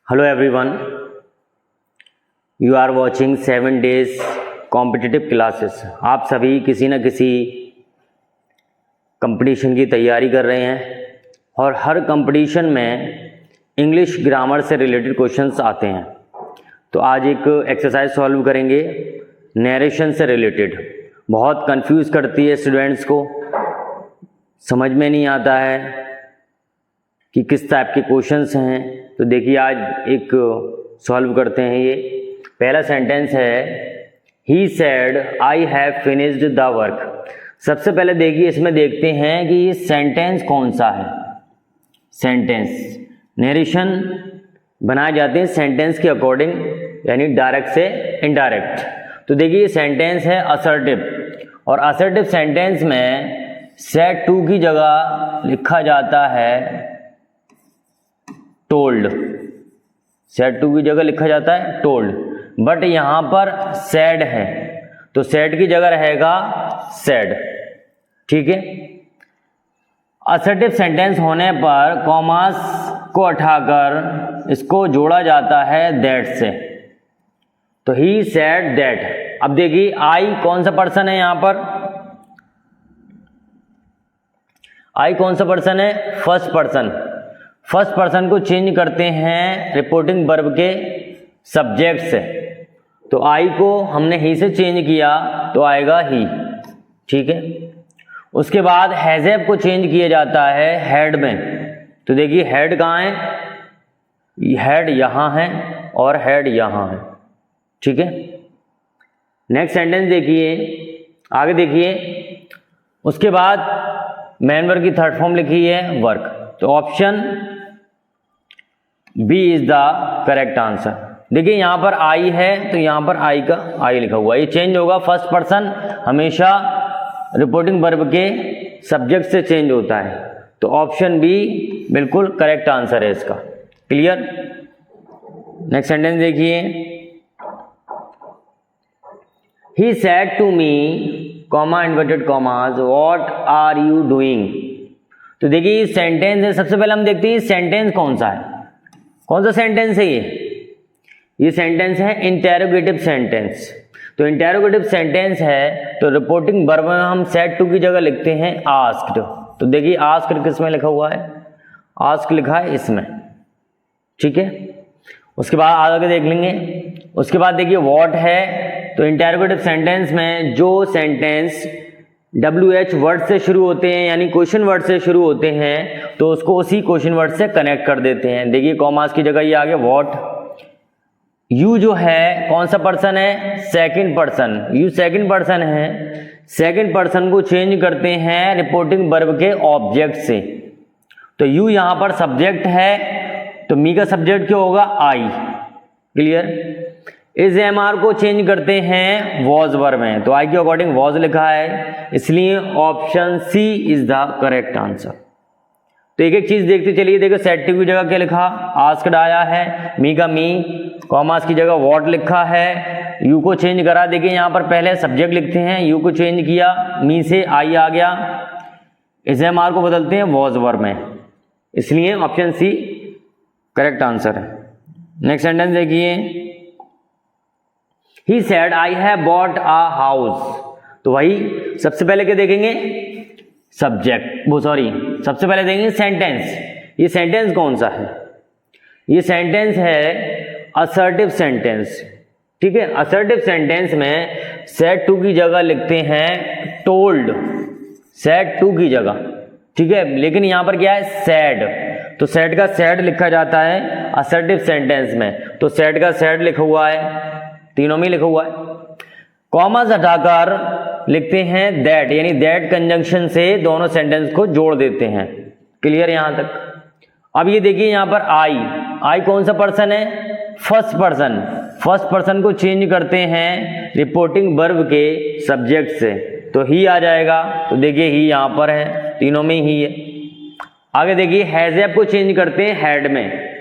Hello everyone, you are watching 7 days competitive classes. आप सभी किसी न किसी कंपटीशन की तैयारी कर रहे हैं और हर कंपटीशन में इंग्लिश ग्रामर से रिलेटेड क्वेश्चंस आते हैं। तो आज एक एक्सरसाइज सॉल्व करेंगे नरेशन से रिलेटेड। बहुत कंफ्यूज करती है स्टूडेंट्स को, समझ में नहीं आता है कि किस टाइप के क्वेश्चंस हैं। तो देखिए आज एक सॉल्व करते हैं। ये पहला सेंटेंस है, ही said I have finished the work. सबसे पहले देखिए इसमें देखते हैं कि ये सेंटेंस कौन सा है। सेंटेंस नरेशन बनाए जाते हैं सेंटेंस के अकॉर्डिंग, यानी डायरेक्ट से इनडायरेक्ट। तो देखिए ये सेंटेंस है असर्टिव, और असर्टिव सेंटेंस में सेड टू की जगह लिखा जाता है टोल्ड। सेड टू की जगह लिखा जाता है टोल्ड, बट यहां पर सेड है तो सेड की जगह रहेगा सेड। ठीक है। असर्टिव सेंटेंस होने पर कॉमास को हटाकर इसको जोड़ा जाता है दैट से। तो ही सेड दैट। अब देखिए आई कौन सा पर्सन है, यहां पर आई कौन सा पर्सन है, फर्स्ट पर्सन। फर्स्ट पर्सन को चेंज करते हैं रिपोर्टिंग वर्ब के सब्जेक्ट से। तो आई को हमने ही से चेंज किया तो आएगा ही। ठीक है। उसके बाद हैज़ को चेंज किया जाता है हेड में। तो देखिए हेड कहाँ है, हेड यहां है और हेड यहां है। ठीक है। नेक्स्ट सेंटेंस देखिए, आगे देखिए। उसके बाद मेन वर्ब की थर्ड फॉर्म लिखी है वर्क। तो option B is the correct answer. देखिए यहां पर आई है तो यहां पर आई का आई लिखा हुआ है, ये चेंज होगा। फर्स्ट पर्सन हमेशा रिपोर्टिंग वर्ब के सब्जेक्ट से चेंज होता है। तो ऑप्शन बी बिल्कुल करेक्ट आंसर है इसका। क्लियर। नेक्स्ट सेंटेंस देखिए, he said to me comma inverted commas what are you doing. तो देखिए सेंटेंस है। सबसे पहले हम देखते हैं सेंटेंस कौन सा है, कौन सा सेंटेंस है ये सेंटेंस है इंटेरोगेटिव सेंटेंस। तो इंटेरोगेटिव सेंटेंस है तो रिपोर्टिंग वर्ब में हम सेड टू की जगह लिखते हैं आस्क्ड। तो देखिए आस्क्ड किस में लिखा हुआ है, आस्क लिखा है इसमें। ठीक है। उसके बाद आगे देख लेंगे। उसके बाद देखिए व्हाट है, तो इंटेरोगेटिव सेंटेंस में जो सेंटेंस WH वर्ड से शुरू होते हैं, यानी क्वेश्चन वर्ड से शुरू होते हैं, तो उसको उसी क्वेश्चन वर्ड से कनेक्ट कर देते हैं। देखिए कॉमास की जगह ये आ गया व्हाट। यू जो है कौन सा पर्सन है, second person. You second person है, सेकंड पर्सन को चेंज करते हैं रिपोर्टिंग वर्ब के ऑब्जेक्ट से। तो यू यहां पर सब्जेक्ट है तो मी का सब्जेक्ट क्या होगा, आई। क्लियर। इस एमआर को चेंज करते हैं वॉज वर्ब में, तो आई के अकॉर्डिंग वॉज लिखा है, इसलिए option C is the correct answer. तो एक एक चीज देखते चलिए। देखो सेड टू की जगह क्या लिखा, आस्क्ड आया है, मी का मी, कॉमास की जगह व्हाट लिखा है, यू को चेंज करा। देखिए यहां पर पहले सब्जेक्ट लिखते हैं, यू को चेंज किया, मी से आई आ गया, इस एमआर को बदलते हैं वॉज वर्ब में, इसलिए ऑप्शन सी करेक्ट आंसर है। नेक्स्ट सेंटेंस देखिए, he said I have bought a house. तो वही सबसे पहले क्या देखेंगे, सब्जेक्ट, वो सॉरी सबसे पहले देखेंगे सेंटेंस। ये सेंटेंस कौन सा है, ये सेंटेंस है असर्टिव सेंटेंस। ठीक है। असर्टिव सेंटेंस में सेड टू की जगह लिखते हैं टोल्ड, सेड टू की जगह। ठीक है। लेकिन यहां पर क्या है, सेड, तो सेड का सेड लिखा जाता है असर्टिव सेंटेंस में। तो सेड का सेड लिखा हुआ है, तीनों में लिखा हुआ है। कॉमास हटाकर लिखते हैं दैट, यानी दैट कंजंक्शन से दोनों सेंटेंस को जोड़ देते हैं। क्लियर यहां तक। अब ये देखिए यहां पर आई कौन सा पर्सन है, फर्स्ट पर्सन। फर्स्ट पर्सन को चेंज करते हैं रिपोर्टिंग वर्ब के सब्जेक्ट से, तो ही आ जाएगा। तो देखिए ही यहां पर है, तीनों में ही है। आगे देखिए हैज़ को चेंज करते हैं हेड में।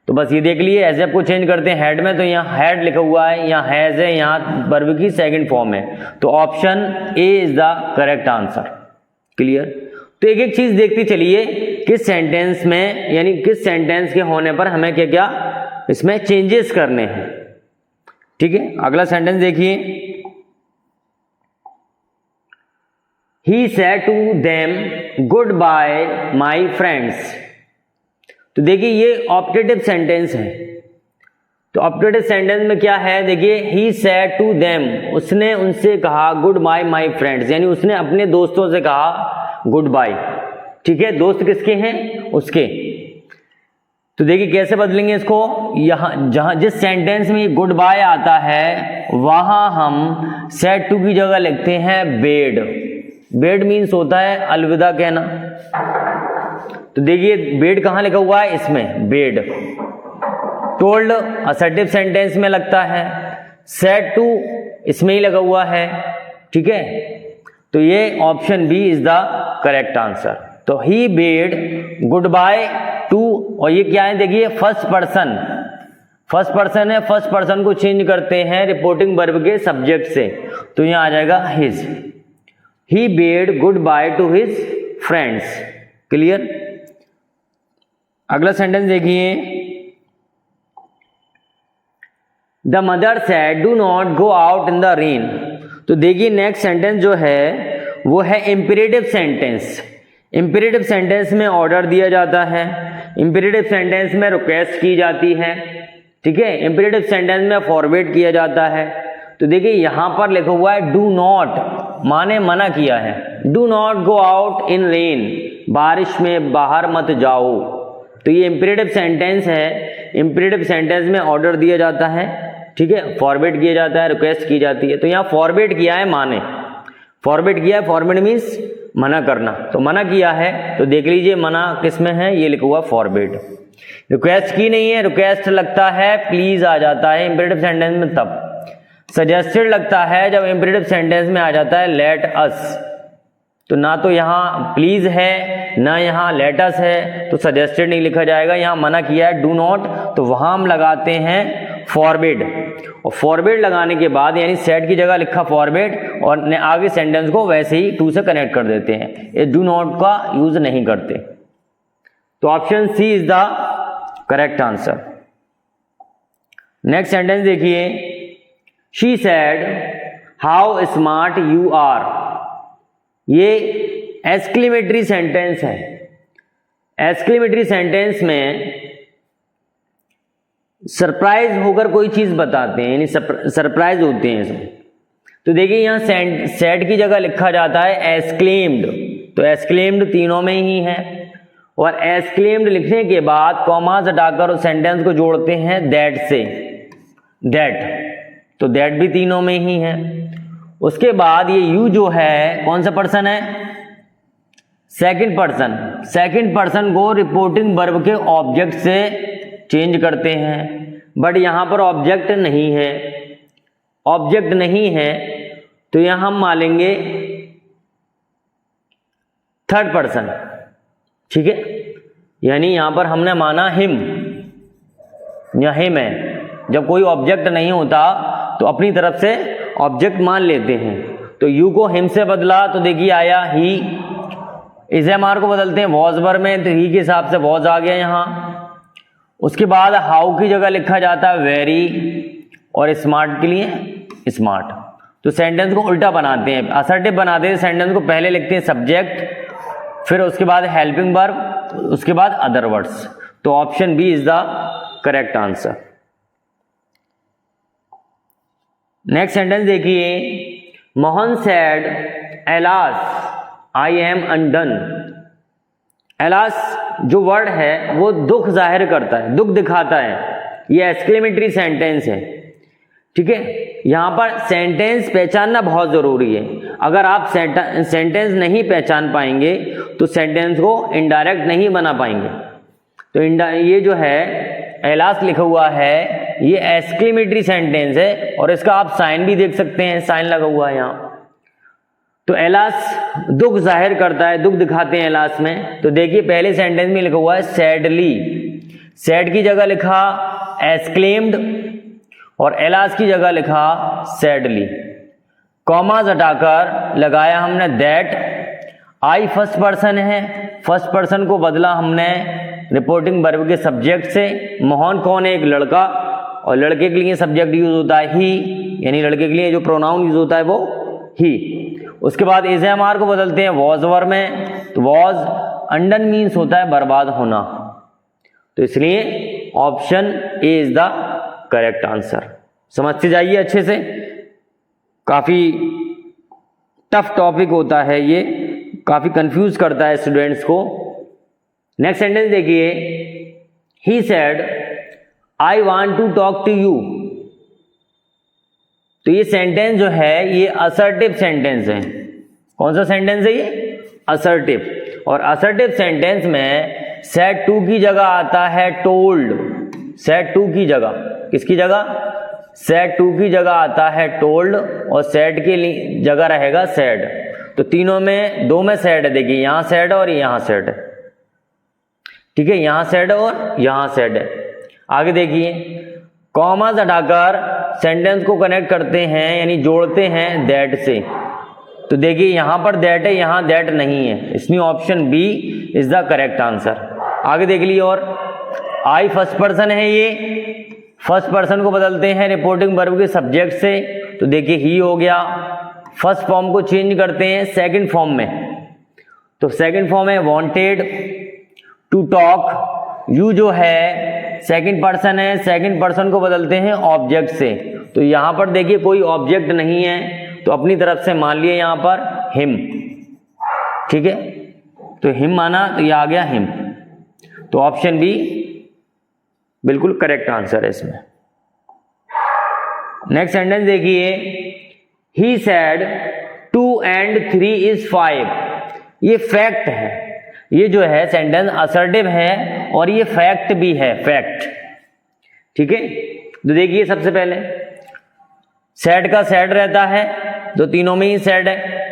तो बस ये देख लिए, हैज़ को चेंज करते हैं हेड में, तो यहाँ हेड लिखा हुआ है, यहाँ हैज़ है, यहाँ वर्ब की सेकंड फॉर्म है। तो option A is the correct answer. Clear. तो एक एक चीज देखते चलिए किस सेंटेंस में, यानी किस सेंटेंस के होने पर हमें क्या क्या इसमें चेंजेस करने हैं। ठीक है, अगला सेंटेंस देखिए, he said to them goodbye my friends. तो देखिए ये ऑप्टेटिव सेंटेंस है। तो ऑप्टेटिव सेंटेंस में क्या है, देखिए ही सेड टू देम, उसने उनसे कहा गुड बाय माई फ्रेंड्स, यानी उसने अपने दोस्तों से कहा गुड बाय। ठीक है, दोस्त किसके हैं, उसके। तो देखिए कैसे बदलेंगे इसको, यहां जहां जिस सेंटेंस में गुड बाय आता है वहां हम सेड टू की जगह लिखते हैं बेड। बेड मीन्स होता है अलविदा कहना। तो देखिए बेड कहां लिखा हुआ है, इसमें बेड। टोल्ड असर्टिव सेंटेंस में लगता है, सेड टू इसमें ही लगा हुआ है। ठीक है, तो ये option B is the correct answer. तो he bade goodbye to, और ये क्या है देखिए फर्स्ट पर्सन, फर्स्ट पर्सन है, फर्स्ट पर्सन को चेंज करते हैं रिपोर्टिंग वर्ब के सब्जेक्ट से, तो यहां आ जाएगा his. He bade goodbye to his friends. Clear. अगला सेंटेंस देखिए, the mother said do not go out in the rain. तो देखिए नेक्स्ट सेंटेंस जो है वो है इंपेरेटिव सेंटेंस। इंपेरेटिव सेंटेंस में ऑर्डर दिया जाता है, इंपेरेटिव सेंटेंस में रिक्वेस्ट की जाती है। ठीक है, इंपेरेटिव सेंटेंस में फॉरवर्ड किया जाता है। तो देखिए यहां पर लिखा हुआ है डू नॉट, माने मना किया है, do not go out in rain, बारिश में बाहर मत जाओ। तो ये इंपेरेटिव सेंटेंस है, इंपेरेटिव सेंटेंस में ऑर्डर दिया जाता है। ठीक है, फॉरवर्ड किया जाता है, रिक्वेस्ट की जाती है। तो यहाँ फॉरवर्ड किया है, माने फॉरवर्ड किया है, फॉरवर्ड मीन्स मना करना। तो मना किया है, तो देख लीजिए मना किस में है, ये लिखा हुआ फॉरवर्ड। रिक्वेस्ट की नहीं है, रिक्वेस्ट लगता है प्लीज आ जाता है इंपेरेटिव सेंटेंस में तब। सजेस्टेड लगता है जब इंपेरेटिव सेंटेंस में आ जाता है लेट अस। तो ना तो यहाँ प्लीज है ना यहाँ लेट अस है, तो सजेस्टेड नहीं लिखा जाएगा। यहाँ मना किया है डू नॉट, तो वहां हम लगाते हैं फॉरबिड। और फॉरबिड लगाने के बाद यानी सेड की जगह लिखा फॉरबिड और आगे सेंटेंस को वैसे ही टू से कनेक्ट कर देते हैं, ये डू नॉट का यूज नहीं करते। तो option C is the correct answer. Next sentence देखिए, she said how smart you are. ये एक्सक्लेमेटरी सेंटेंस है। एक्सक्लेमेटरी सेंटेंस में सरप्राइज होकर कोई चीज बताते हैं, यानी सरप्राइज होते हैं इसमें। तो देखिए यहाँ सेड की जगह लिखा जाता है एस्क्लेम्ड। तो एस्क्लेम्ड तीनों में ही है, और एस्क्लेम्ड लिखने के बाद कॉमास हटाकर उस सेंटेंस को जोड़ते हैं दैट से, दैट। तो दैट भी तीनों में ही है। उसके बाद ये यू जो है कौन सा पर्सन है, सेकंड पर्सन। सेकंड पर्सन को रिपोर्टिंग वर्ब के ऑब्जेक्ट से चेंज करते हैं, बट यहां पर ऑब्जेक्ट नहीं है। ऑब्जेक्ट नहीं है तो यहां हम मानेंगे थर्ड पर्सन। ठीक है, यानी यहां पर हमने माना हिम या हिम है। जब कोई ऑब्जेक्ट नहीं होता तो अपनी तरफ से ऑब्जेक्ट मान लेते हैं। तो यू को हिम से बदला तो देखिए आया ही। इस एम आर को बदलते हैं वॉज वर्ब में, तो ही के हिसाब से वॉज आ गया यहां। उसके बाद हाउ की जगह लिखा जाता है वेरी, और स्मार्ट के लिए स्मार्ट। तो सेंटेंस को उल्टा बनाते हैं, असर्टिव बनाते हैं। सेंटेंस को पहले लिखते हैं सब्जेक्ट, फिर उसके बाद हेल्पिंग वर्ब, उसके बाद अदर वर्ड्स। तो option B is the correct answer. Next sentence देखिए, Mohan said alas I am undone. Alas जो वर्ड है वो दुख जाहिर करता है, दुख दिखाता है। ये एक्सक्लेमेटरी सेंटेंस है। ठीक है, यहां पर सेंटेंस पहचानना बहुत जरूरी है। अगर आप सेंटेंस नहीं पहचान पाएंगे तो सेंटेंस को इनडायरेक्ट नहीं बना पाएंगे। तो ये जो है एलास लिखा हुआ है, ये एक्सक्लेमेटरी सेंटेंस है, और इसका आप साइन भी देख सकते हैं, साइन लगा हुआ है यहां। तो एलास दुख जाहिर करता है, दुख दिखाते हैं एलास में। तो देखिए पहले सेंटेंस में लिखा हुआ है सैडली, सैड की जगह लिखा एक्सक्लेम्ड, और एलास की जगह लिखा सैडली। कॉमास हटाकर लगाया हमने दैट। आई फर्स्ट पर्सन है, फर्स्ट पर्सन को बदला हमने रिपोर्टिंग वर्ब के सब्जेक्ट से। मोहन कौन है? एक लड़का, और लड़के के लिए सब्जेक्ट यूज होता है ही, यानी लड़के के लिए जो प्रोनाउन यूज होता है वो ही। उसके बाद इज एम आर को बदलते हैं वॉज वर्ब में, तो वॉज अंडन मीन्स होता है बर्बाद होना, तो इसलिए option A is the correct answer. समझते जाइए अच्छे से, काफी टफ टॉपिक होता है ये, काफी कंफ्यूज करता है स्टूडेंट्स को। नेक्स्ट सेंटेंस देखिए, he said I want to talk to you. तो ये सेंटेंस जो है ये असर्टिव सेंटेंस है। कौन सा सेंटेंस है ये? असर्टिव। और असर्टिव सेंटेंस में सेड टू की जगह आता है टोल्ड। सेड टू की जगह, किसकी जगह? सेड टू की जगह आता है टोल्ड, और सेड के लिए जगह रहेगा सेड। तो तीनों में, दो में सेड है, देखिए यहां सेड और यहां सेड है, ठीक है, यहां सेड और यहां सेड है। आगे देखिए, कॉमास हटाकर सेंटेंस को कनेक्ट करते हैं, यानी जोड़ते हैं दैट से। तो देखिए यहां पर दैट है, यहां दैट नहीं है, इसलिए option B is the correct answer. आगे देख लीजिए, और आई फर्स्ट पर्सन है, ये फर्स्ट पर्सन को बदलते हैं रिपोर्टिंग वर्ब के सब्जेक्ट से। तो देखिए ही हो गया, फर्स्ट फॉर्म को चेंज करते हैं सेकंड फॉर्म में। तो सेकंड फॉर्म है वांटेड टू टॉक। यू जो है सेकंड पर्सन है, सेकंड पर्सन को बदलते हैं ऑब्जेक्ट से। तो यहां पर देखिए कोई ऑब्जेक्ट नहीं है, तो अपनी तरफ से मान लिए यहां पर हिम, ठीक है, तो हिम माना, तो ये आ गया हिम। तो ऑप्शन बी बिल्कुल करेक्ट आंसर है इसमें। नेक्स्ट सेंटेंस देखिए, ही सेड 2 and 3 is 5। ये फैक्ट है, ये जो है सेंटेंस असर्टिव है और ये फैक्ट भी है, फैक्ट, ठीक है। तो देखिए सबसे पहले सेड का सेड रहता है, तो तीनों में ही सेड है।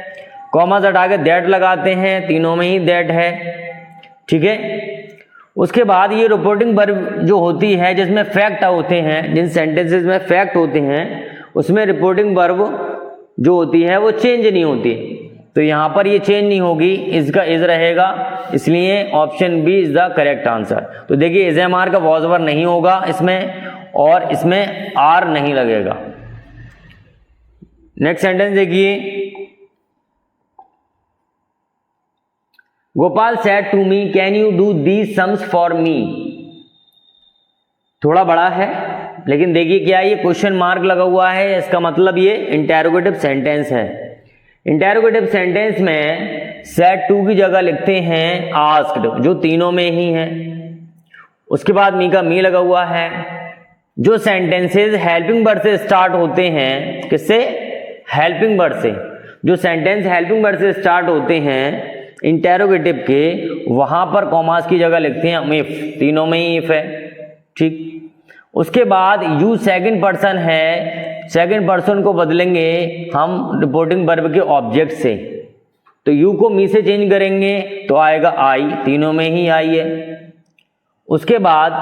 कॉमा हटा के दैट लगाते हैं, तीनों में ही दैट है, ठीक है। उसके बाद ये रिपोर्टिंग वर्ब जो होती है जिसमें फैक्ट होते हैं, जिन सेंटेंसेस में फैक्ट होते हैं उसमें रिपोर्टिंग वर्ब जो होती है वो चेंज नहीं होती। तो यहां पर ये चेंज नहीं होगी, इसका इज रहेगा, इसलिए option B is the correct answer. तो देखिए इज एम आर का वॉज वर्ब नहीं होगा इसमें, और इसमें आर नहीं लगेगा। नेक्स्ट सेंटेंस देखिए, Gopal said to me can you do these sums for me. थोड़ा बड़ा है, लेकिन देखिए क्या ये क्वेश्चन मार्क लगा हुआ है, इसका मतलब ये इंटेरोगेटिव सेंटेंस है। इंटेरोगेटिव सेंटेंस में सेड टू की जगह लिखते हैं आस्क्ड, जो तीनों में ही है। उसके बाद मी का मी लगा हुआ है। जो सेंटेंसेस हेल्पिंग वर्ड से स्टार्ट होते हैं, किससे? हेल्पिंग वर्ड से। जो सेंटेंस हेल्पिंग वर्ड से स्टार्ट होते हैं इंटेरोगेटिव के, वहां पर कॉमास की जगह लिखते हैं इफ, तीनों में ही इफ है, ठीक। उसके बाद यू सेकंड पर्सन है, सेकंड पर्सन को बदलेंगे हम रिपोर्टिंग वर्ब के ऑब्जेक्ट से। तो यू को मी से चेंज करेंगे तो आएगा आई, तीनों में ही आई है। उसके बाद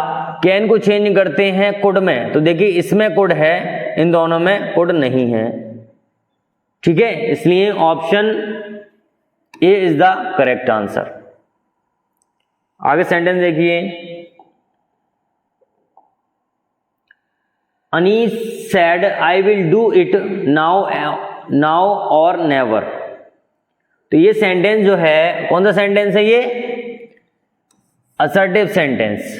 कैन को चेंज करते हैं कुड में, तो देखिए इसमें कुड है, इन दोनों में कुड नहीं है, ठीक है, इसलिए option A is the correct answer. आगे सेंटेंस देखिए, Anis said I will do it now or never. तो ये सेंटेंस जो है, कौन सा सेंटेंस है ये? Assertive sentence.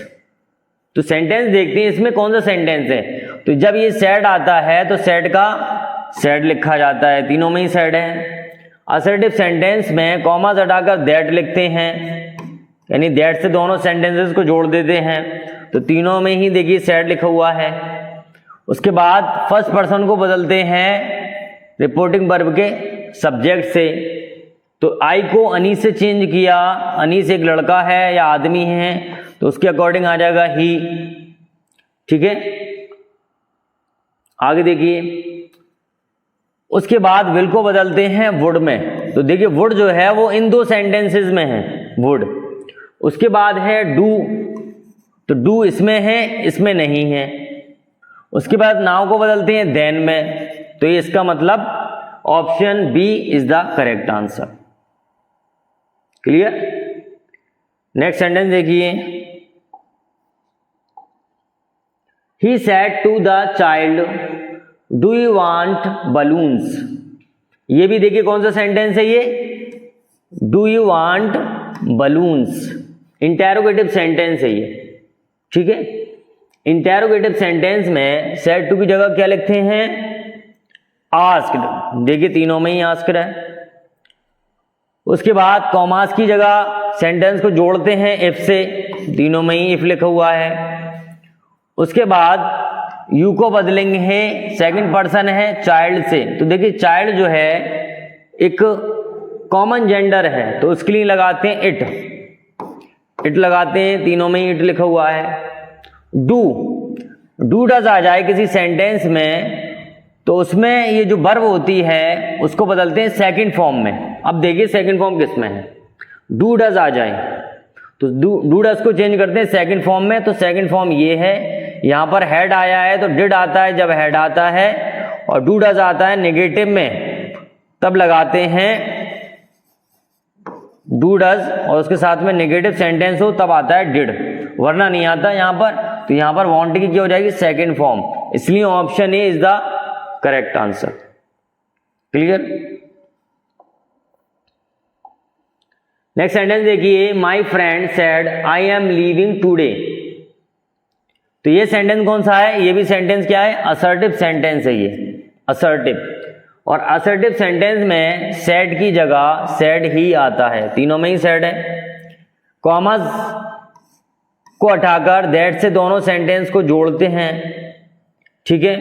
तो सेंटेंस देखते हैं इसमें कौन सा सेंटेंस है। तो जब ये सेड आता है तो सेड का सेड लिखा जाता है, तीनों में ही सेड है। असर्टिव सेंटेंस में कॉमा हटाकर दैट लिखते हैं, यानी दैट से दोनों सेंटेंसेस को जोड़ देते हैं, तो तीनों में ही देखिए सेड लिखा हुआ है। उसके बाद फर्स्ट पर्सन को बदलते हैं रिपोर्टिंग वर्ब के सब्जेक्ट से। तो आई को अनीस से चेंज किया, अनीस एक लड़का है या आदमी है, तो उसके अकॉर्डिंग आ जाएगा ही, ठीक है। आगे देखिए, उसके बाद विल को बदलते हैं वुड में। तो देखिए वुड जो है वो इन दो सेंटेंसेस में है, वुड। उसके बाद है डू, तो डू इसमें है, इसमें नहीं है। उसके बाद नाउ को बदलते हैं देन में, तो ये इसका मतलब option B is the correct answer. Clear? Next sentence देखिए, he said to the child do you want balloons. ये भी देखिए कौन सा सेंटेंस है ये, do you want balloons, interrogative sentence है ये, ठीक है। इंटेरोगेटिव सेंटेंस में सेड टू की जगह क्या लिखते हैं, आस्क्ड, देखिए तीनों में ही आस्क्ड है। उसके बाद कॉमास की जगह सेंटेंस को जोड़ते हैं इफ से, तीनों में ही इफ लिखा हुआ है। उसके बाद यू को बदलेंगे, सेकंड पर्सन है चाइल्ड से, तो देखिए चाइल्ड जो है एक कॉमन जेंडर है तो उसके लिए लगाते हैं इट लगाते हैं, तीनों में ही इट लिखा हुआ है। डू डज आ जाए किसी सेंटेंस में तो उसमें ये जो वर्ब होती है उसको बदलते हैं सेकंड फॉर्म में। अब देखिए सेकंड फॉर्म किस में है, डू डज आ जाए तो डू डज को चेंज करते हैं सेकंड फॉर्म में, तो सेकंड फॉर्म ये है। यहां पर हेड आया है तो डिड आता है जब हेड आता है, और डू डज आता है नेगेटिव में तब लगाते हैं डू डज, और उसके साथ में नेगेटिव सेंटेंस हो तब आता है डिड, वरना नहीं आता यहां पर। तो यहां पर वांट की क्या हो जाएगी, सेकंड फॉर्म, इसलिए option A is the correct answer. Clear. Next sentence देखिए, my friend said I am leaving today. तो ये सेंटेंस कौन सा है, ये भी सेंटेंस क्या है, असर्टिव सेंटेंस है ये, असर्टिव। और असर्टिव सेंटेंस में सेड की जगह सेड ही आता है, तीनों में ही सेड है। कॉमस को हटाकर दैट से दोनों सेंटेंस को जोड़ते हैं, ठीक है।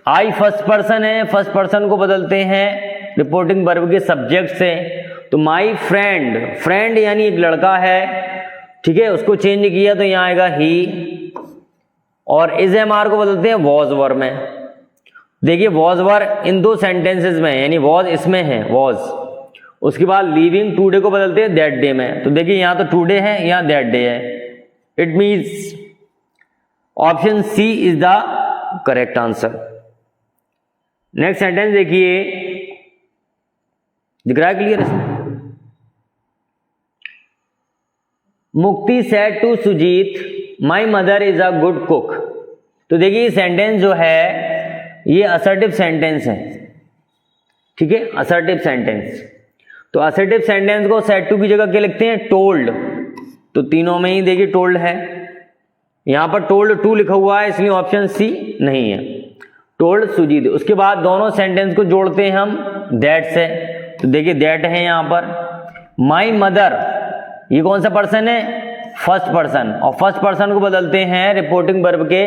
आई फर्स्ट पर्सन है, फर्स्ट पर्सन को बदलते हैं रिपोर्टिंग वर्ब के सब्जेक्ट से, तो माई फ्रेंड यानी एक लड़का है, ठीक है, उसको चेंज किया तो यहां आएगा ही। और इज एम आर को बदलते हैं वॉज वर्ब में। देखिए वॉज वर्ब इन दो सेंटेंसेस में, यानी वॉज इसमें है वॉज, उसके बाद लीविंग टूडे को बदलते हैं दैट डे में। तो देखिए यहां तो टूडे है, यहां दैट डे है, it means option C is the correct answer. Next sentence देखिए, दिख रहा है क्लियर इसमें, Mukti said to Sujeet my mother is a good cook. तो देखिए सेंटेंस जो है ये असर्टिव सेंटेंस है, ठीक है, असर्टिव सेंटेंस। तो असर्टिव सेंटेंस को सेड टू की जगह क्या लिखते हैं, टोल्ड, तो तीनों में ही देखिए टोल्ड है। यहां पर टोल्ड टू लिखा हुआ है इसलिए ऑप्शन सी नहीं है, टोल्ड सुजीत। उसके बाद दोनों सेंटेंस को जोड़ते हैं हम दैट से, तो देखिए दैट है यहां पर। माई मदर ये कौन सा पर्सन है, फर्स्ट पर्सन, और फर्स्ट पर्सन को बदलते हैं रिपोर्टिंग वर्ब के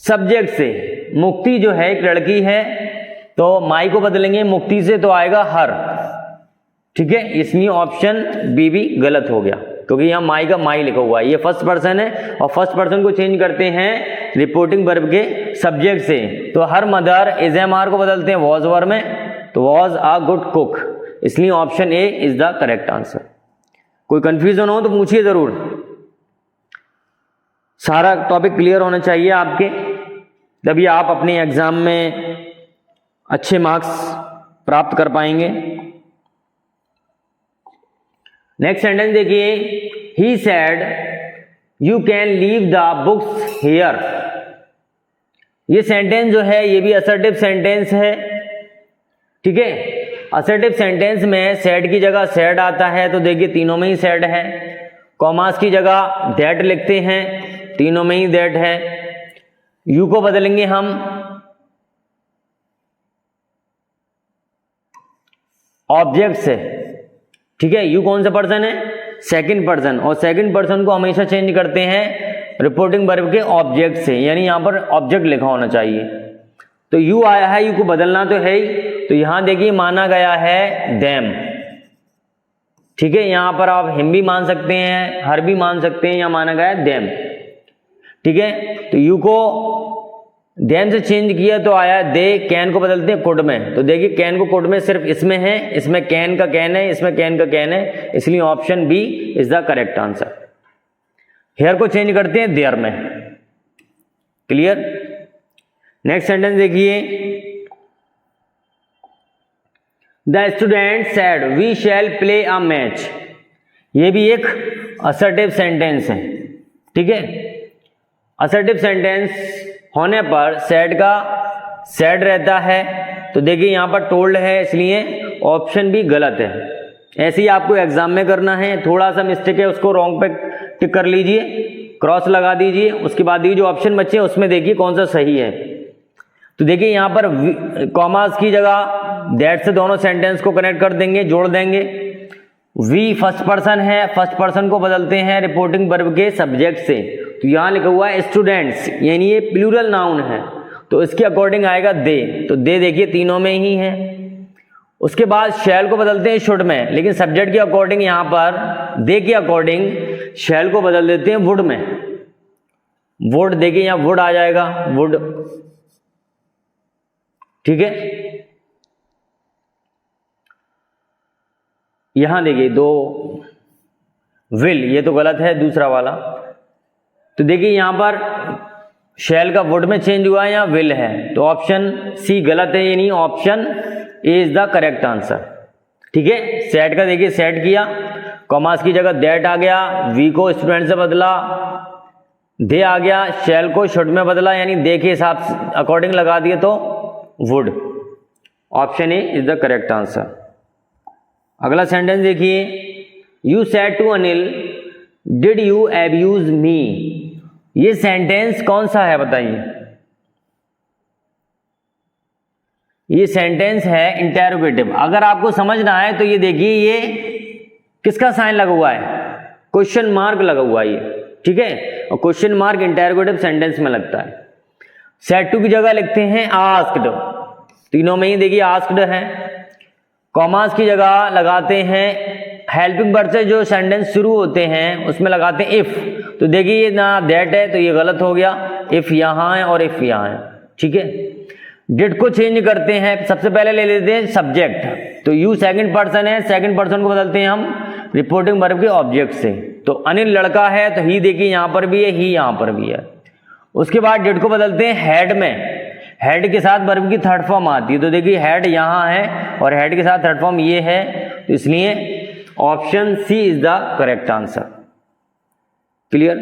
सब्जेक्ट से। मुक्ति जो है एक लड़की है तो माई को बदलेंगे मुक्ति से तो आएगा हर, ठीक है, इसलिए ऑप्शन बी भी गलत हो गया क्योंकि यहां माई का माई लिखा हुआ है, ये फर्स्ट पर्सन है और फर्स्ट पर्सन को चेंज करते हैं रिपोर्टिंग वर्ब के सब्जेक्ट से। तो her mother is am are को बदलते हैं वॉज वर्ब में, तो वॉज अ गुड कुक, इसलिए option A is the correct answer. कोई कंफ्यूजन हो तो पूछिए जरूर, सारा टॉपिक क्लियर होना चाहिए आपके, तभी आप अपने एग्जाम में अच्छे मार्क्स प्राप्त कर पाएंगे। नेक्स्ट सेंटेंस देखिए, he said you can leave the books here. ये सेंटेंस जो है ये भी असर्टिव सेंटेंस है, ठीक है। असर्टिव सेंटेंस में सेड की जगह सेड आता है तो देखिए तीनों में ही सेड है। कॉमास की जगह दैट लिखते हैं, तीनों में ही दैट है। यू को बदलेंगे हम ऑब्जेक्ट से, ठीक है। यू कौन सा पर्सन है, सेकंड पर्सन, और सेकंड पर्सन को हमेशा चेंज करते हैं रिपोर्टिंग वर्ब के ऑब्जेक्ट से, यानी यहां पर ऑब्जेक्ट लिखा होना चाहिए। तो यू आया है, यू को बदलना तो है ही, तो यहां देखिए माना गया है देम, ठीक है। यहां पर आप हिम भी मान सकते हैं, हर भी मान सकते हैं, यहां माना गया है देम, ठीक है। तो यू को देम से चेंज किया तो आया दे, कैन को बदलते हैं कुड में, तो देखिए कैन को कुड में सिर्फ इसमें है, इसमें कैन का कैन है, इसमें कैन का कैन है, इसलिए option B is the correct answer. Here को चेंज करते हैं देयर में। क्लियर। नेक्स्ट सेंटेंस देखिए, the student said we shall play a match. ये भी एक असर्टिव सेंटेंस है, ठीक है। असर्टिव सेंटेंस होने पर सेड का सेड रहता है, तो देखिए यहाँ पर टोल्ड है, इसलिए ऑप्शन भी गलत है। ऐसे ही आपको एग्जाम में करना है, थोड़ा सा मिस्टेक है उसको रॉन्ग पे टिक कर लीजिए, क्रॉस लगा दीजिए, उसके बाद ये जो ऑप्शन बचे हैं उसमें देखिए कौन सा सही है। तो देखिए यहाँ पर कॉमास की जगह दैट से दोनों सेंटेंस को कनेक्ट कर देंगे, जोड़ देंगे। वी फर्स्ट पर्सन है, फर्स्ट पर्सन को बदलते हैं रिपोर्टिंग वर्ब के सब्जेक्ट से, तो यहाँ लिखा हुआ है स्टूडेंट्स, यानी ये प्लूरल नाउन है, तो इसके अकॉर्डिंग आएगा दे, तो दे देखिए तीनों में ही है। उसके बाद शैल को बदलते हैं शुड में, लेकिन सब्जेक्ट के अकॉर्डिंग यहाँ पर दे के अकॉर्डिंग शैल को बदल देते हैं वुड में। वुड देखिए यहाँ वुड आ जाएगा, वुड, ठीक है। यहां देखिए दो विल, ये तो गलत है दूसरा वाला, तो देखिए यहां पर शैल का वुड में चेंज हुआ है, यहाँ विल है, तो ऑप्शन सी गलत है, यानी option A is the correct answer, ठीक है। सेट का देखिए सेट किया, कॉमास की जगह दैट आ गया, वी को स्टूडेंट से बदला, दे आ गया, शैल को शुड में बदला, यानी दे के हिसाब से अकॉर्डिंग लगा दिए तो would, option A is the correct answer. अगला सेंटेंस देखिए, you said to Anil did you abuse me, ये सेंटेंस कौन सा है बताइए। ये सेंटेंस है इंटेरोगेटिव। अगर आपको समझना है तो ये देखिए, ये किसका साइन लगा हुआ है, क्वेश्चन मार्क लगा हुआ है ये, ठीक है, और क्वेश्चन मार्क इंटेरोगेटिव सेंटेंस में लगता है। सेड टू की जगह लिखते हैं आस्क्ड, तीनों में ही देखिए आस्क्ड है। कॉमास की जगह लगाते हैं हेल्पिंग वर्ब से जो सेंटेंस शुरू होते हैं उसमें लगाते हैं इफ, तो देखिए ये ना दैट है तो ये गलत हो गया, इफ यहां है और इफ यहां है, ठीक है। डिड को चेंज करते हैं, सबसे पहले ले लेते हैं सब्जेक्ट, तो यू सेकंड पर्सन है, सेकंड पर्सन को बदलते हैं हम रिपोर्टिंग वर्ब के ऑब्जेक्ट से, तो अनिल लड़का है, तो ही देखिए यहां पर भी है, ही यहां पर भी है। उसके बाद डिड को बदलते हैं हेड में, हेड के साथ वर्ब की थर्ड फॉर्म आती है, तो देखिए हेड यहां है और हेड के साथ थर्ड फॉर्म ये है, तो इसलिए option C is the correct answer. Clear.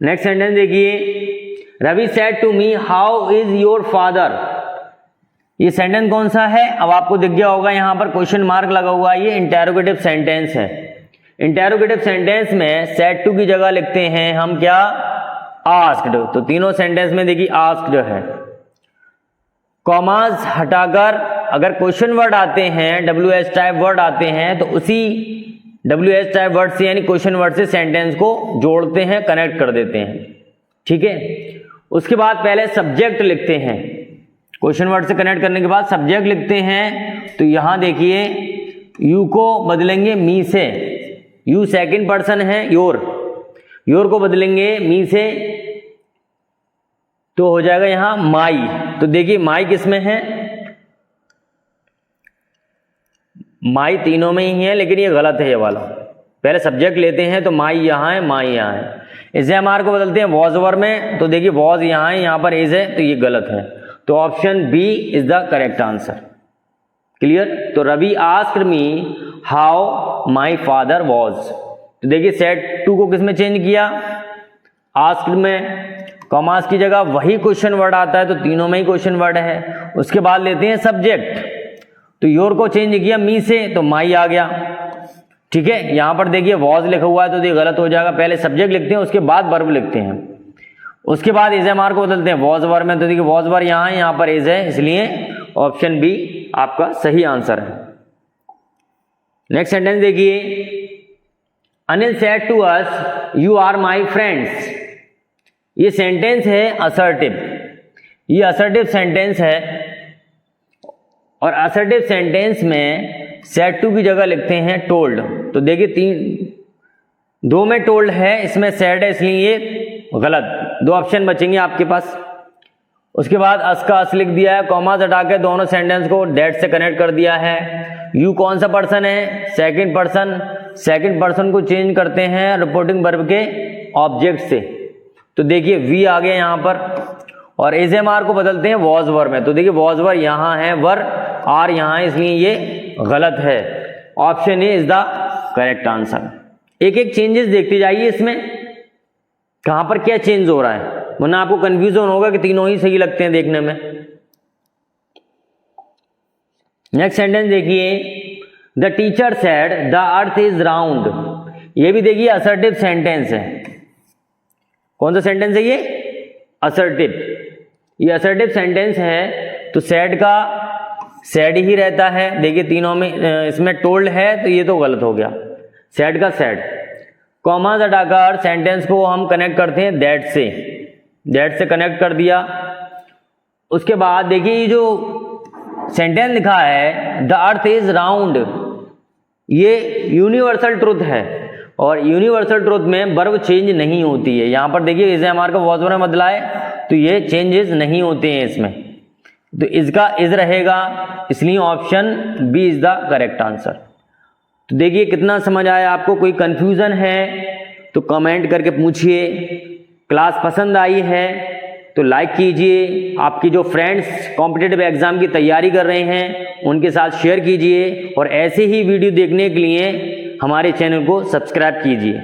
Next sentence देखिए, Ravi said to me how is your father, ये सेंटेंस कौन सा है, अब आपको दिख गया होगा यहां पर क्वेश्चन मार्क लगा हुआ है, ये इंटेरोगेटिव सेंटेंस है। इंटेरोगेटिव सेंटेंस में सेड टू की जगह लिखते हैं हम क्या, आस्क्ड, तो तीनों सेंटेंस में देखिए आस्क्ड है। कॉमास हटाकर अगर क्वेश्चन वर्ड आते हैं, WH टाइप वर्ड आते हैं, तो उसी WH टाइप वर्ड से यानी क्वेश्चन वर्ड से सेंटेंस को जोड़ते हैं, कनेक्ट कर देते हैं, ठीक है। उसके बाद पहले सब्जेक्ट लिखते हैं, क्वेश्चन वर्ड से कनेक्ट करने के बाद सब्जेक्ट लिखते हैं, तो यहां देखिए यू को बदलेंगे मी से, यू सेकंड पर्सन है, योर को बदलेंगे मी से, तो हो जाएगा यहां माई, तो देखिए माई किस में है, माई तीनों में ही है, लेकिन ये गलत है ये वाला, पहले सब्जेक्ट लेते हैं तो माई यहां है, माई यहां है। इसे एमआर को बदलते हैं वॉज वर्ब में, तो देखिए वॉज यहां है, यहां पर इज है, तो ये गलत है, तो option B is the correct answer. Clear. तो Ravi asked me how my father was, तो देखिए सेट टू को किस में चेंज किया, आस्क्ड में, कॉमास की जगह वही क्वेश्चन वर्ड आता है, तो तीनों में ही क्वेश्चन वर्ड है। उसके बाद लेते हैं सब्जेक्ट, तो योर को चेंज किया मी से, तो माई आ गया, ठीक है। यहां पर देखिए वॉज लिखा हुआ है, तो ये गलत हो जाएगा, पहले सब्जेक्ट लिखते हैं उसके बाद वर्ब लिखते हैं। उसके बाद इज एम आर को बदलते हैं वॉज वर्ब में, तो देखिए वॉज वर्ब यहां है, यहां पर इज है, इसलिए ऑप्शन बी आपका सही आंसर है। नेक्स्ट सेंटेंस देखिए, Anil said to us you are my friends, ये सेंटेंस है असर्टिव, ये असर्टिव सेंटेंस है, और असर्टिव सेंटेंस में सेड टू की जगह लिखते हैं टोल्ड, तो देखिए दो में टोल्ड है, इसमें सेड है, इसलिए ये गलत, दो ऑप्शन बचेंगे आपके पास। उसके बाद अस का अस लिख दिया है, कॉमा हटा के दोनों सेंटेंस को दैट से कनेक्ट कर दिया है। यू कौन सा पर्सन है, सेकंड पर्सन, सेकंड पर्सन को चेंज करते हैं रिपोर्टिंग वर्ब के ऑब्जेक्ट से, तो देखिए वी आ गया यहां पर, और एज एम आर को बदलते हैं वॉज वर्ब में, तो देखिए वॉज वर्ब यहां है, वर आर यहां है, इसलिए ये गलत है, option A is the correct answer. एक एक चेंजेस देखते जाइए इसमें, कहाँ पर क्या चेंज हो रहा है, वरना आपको कंफ्यूजन होगा कि तीनों ही सही लगते हैं देखने में। नेक्स्ट सेंटेंस देखिए, the teacher said the earth is round. ये भी देखिए असर्टिव सेंटेंस है। कौन सा सेंटेंस है ये? असर्टिव। ये असर्टिव सेंटेंस है तो सेड का सेड ही रहता है। देखिए तीनों में इसमें टोल्ड है तो ये तो गलत हो गया, सेड का सेड। कॉमास हटाकर सेंटेंस को हम कनेक्ट करते हैं दैट से, दैट से कनेक्ट कर दिया। उसके बाद देखिए ये जो सेंटेंस लिखा है द अर्थ इज राउंड, ये यूनिवर्सल ट्रुथ है और यूनिवर्सल ट्रुथ में वर्ब चेंज नहीं होती है। यहां पर देखिए इसे हमारे का वॉज में बदला है तो ये चेंजेस नहीं होते हैं इसमें, तो इसका इज रहेगा, इसलिए option B is the correct answer. तो देखिए कितना समझ आया आपको, कोई कंफ्यूजन है तो कमेंट करके पूछिए। क्लास पसंद आई है तो लाइक कीजिए, आपकी जो फ्रेंड्स कॉम्पिटिटिव एग्जाम की तैयारी कर रहे हैं उनके साथ शेयर कीजिए और ऐसे ही वीडियो देखने के लिए हमारे चैनल को सब्सक्राइब कीजिए।